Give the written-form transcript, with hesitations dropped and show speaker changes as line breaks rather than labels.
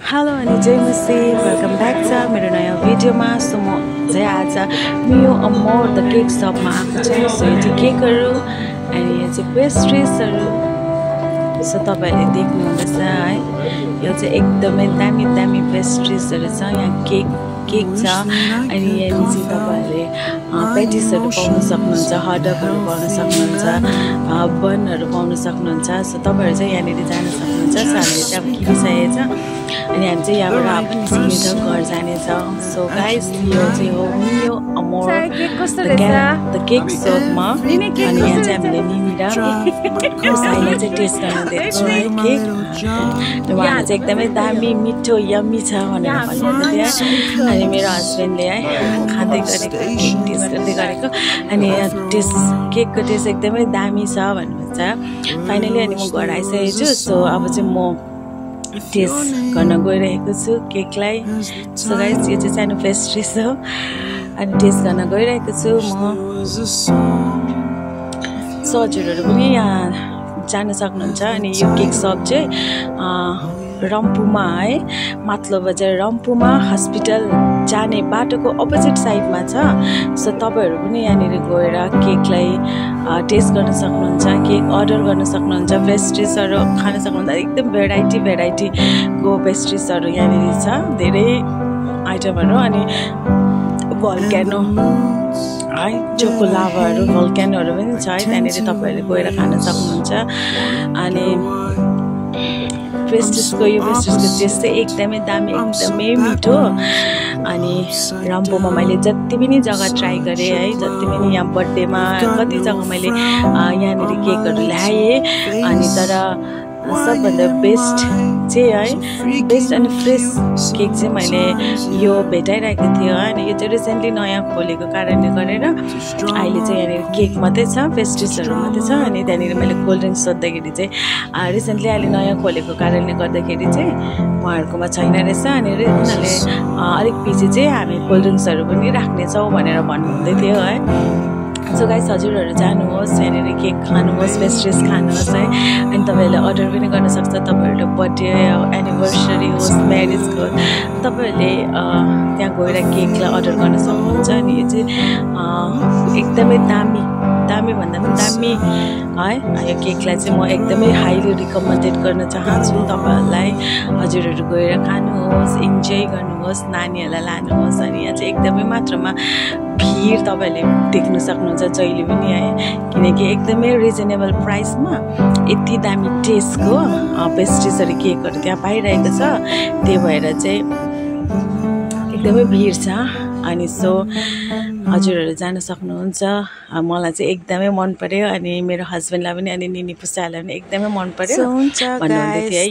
Hello अनि जय मसी welcome back छ मेरो नयाँ भिडियोमा। सो म चाहिँ आज मियो अमोर द केक शपमा आएको छु। सो यो चाहिँ केकहरू अनि यो चाहिँ पेस्ट्रिजहरू। सो तपाईँहरूले देख्नुहुँदैछ है, यो चाहिँ एकदमै दामी दामी पेस्ट्रिजहरू छ। यहाँ केक छ अनि यहाँ चाहिँ तपाईँहरूले पेटिसहरू पाउन सक्नुहुन्छ, हटडगहरू पाउन सक्नुहुन्छ, बनहरू पाउन सक्नुहुन्छ। सो तपाईँहरू चाहिँ यहाँनिर जान सक्नुहुन्छ। सो हामीले चाहिँ अब किनिसकेको छ अनि हामी चाहिँ यहाँबाट अब निस्किन्छ, घर जानेछौँ। सो गाइस यो चाहिँ हो मियो अमोर द केक शपमा। अनि यहाँ चाहिँ हामीले निनी र साइलाई चाहिँ टेस्ट गर्न दिएको है केक। उहाँले चाहिँ एकदमै दामी मिठो यम्मी छ भनेर भन्नुहुँदै थियो। अनि मेरो हस्बेन्डले है खाँदै गरेको केक टेस्ट गर्दै गरेको अनि केकको टेस्ट एकदमै दामी छ भन्नुहुन्छ फाइनली। अनि म घर आइसकेको छु। सो अब चाहिँ म टेस्ट गर्न गइरहेको छु केकलाई। सो गाइस यो चाहिँ सानो पेस्ट्रिज हो अनि टेस्ट गर्न गइरहेको छु म। सो हजुरहरू पनि यहाँ जान सक्नुहुन्छ। अनि यो केक शप चाहिँ रम्फूमा है, माथलो बजार रम्फूमा हस्पिटल जाने बाटोको अपोजिट साइडमा छ। सो तपाईँहरू पनि यहाँनिर गएर केकलाई टेस्ट गर्न सक्नुहुन्छ, केक अर्डर गर्न सक्नुहुन्छ, पेस्ट्रिजहरू खान सक्नुहुन्छ। एकदम भेराइटीको पेस्ट्रिजहरू यहाँनिर छ, धेरै आइटमहरू। अनि भल्क्यानो है, चोको लाभाहरू भल्क्यानोहरू पनि छ है, त्यहाँनिर तपाईँहरूले गएर खान सक्नुहुन्छ। अनि पेस्ट्रिजको टेस्ट चाहिँ एकदमै दामी, एकदमै मिठो। अनि रम्फूमा मैले जति पनि जग्गा ट्राई गरेँ है, जति पनि यहाँ बर्थडेमा कति जग्गा मैले यहाँनिर केकहरू ल्याएँ। अनि तर सबभन्दा बेस्ट चाहिँ है, बेस्ट अनि फ्रेस केक चाहिँ मैले यो भेटाइरहेको थियो। अनि यो चाहिँ रिसेन्टली नयाँ खोलेको कारणले गरेर अहिले चाहिँ यहाँनिर केक मात्रै छ, पेस्ट्रिजहरू मात्रै छ। अनि त्यहाँनिर मैले कोल्ड ड्रिङ्क्स सोद्धाखेरि चाहिँ रिसेन्टली अहिले नयाँ खोलेको कारणले गर्दाखेरि चाहिँ उहाँहरूकोमा छैन रहेछ। अनि उनीहरूले अलिक पछि चाहिँ हामी कोल्ड ड्रिङ्क्सहरू पनि राख्नेछौँ भनेर भन्नुहुँदै थियो है। सो गाइस हजुरहरू जानुहोस्, यहाँनिर केक खानुहोस्, पेस्ट्रिज खानुहोस् है। अनि तपाईँहरूले अर्डर पनि गर्न सक्छ। तपाईँहरूले बर्थडे एनिभर्सरी होस्, म्यारेजको तपाईँहरूले त्यहाँ गएर केकलाई अर्डर गर्न सक्नुहुन्छ। अनि यो चाहिँ एकदमै दामी भन्दा पनि दामी है। यो केकलाई चाहिँ म एकदमै हाइली रिकमेन्डेड गर्न चाहन्छु तपाईँहरूलाई। हजुरहरू गएर खानुहोस्, इन्जोय गर्नुहोस्, नानीहरूलाई लानुहोस्। अनि यहाँ चाहिँ एकदमै मात्रामा भिड तपाईँहरूले देख्न सक्नुहुन्छ जहिले पनि है, किनकि एकदमै रिजनेबल प्राइसमा यति दामी टेस्टको पेस्ट्रिजहरू केकहरू त्यहाँ पाइरहेको छ। त्यही भएर चाहिँ एकदमै भिड छ। अनि सो हजुरहरू जान सक्नुहुन्छ। मलाई चाहिँ एकदमै मन पर्यो अनि मेरो हस्बेन्डलाई पनि अनि निनी पुस्ताहरूलाई पनि एकदमै मन पर्यो भन्नुहुँदै थियो है।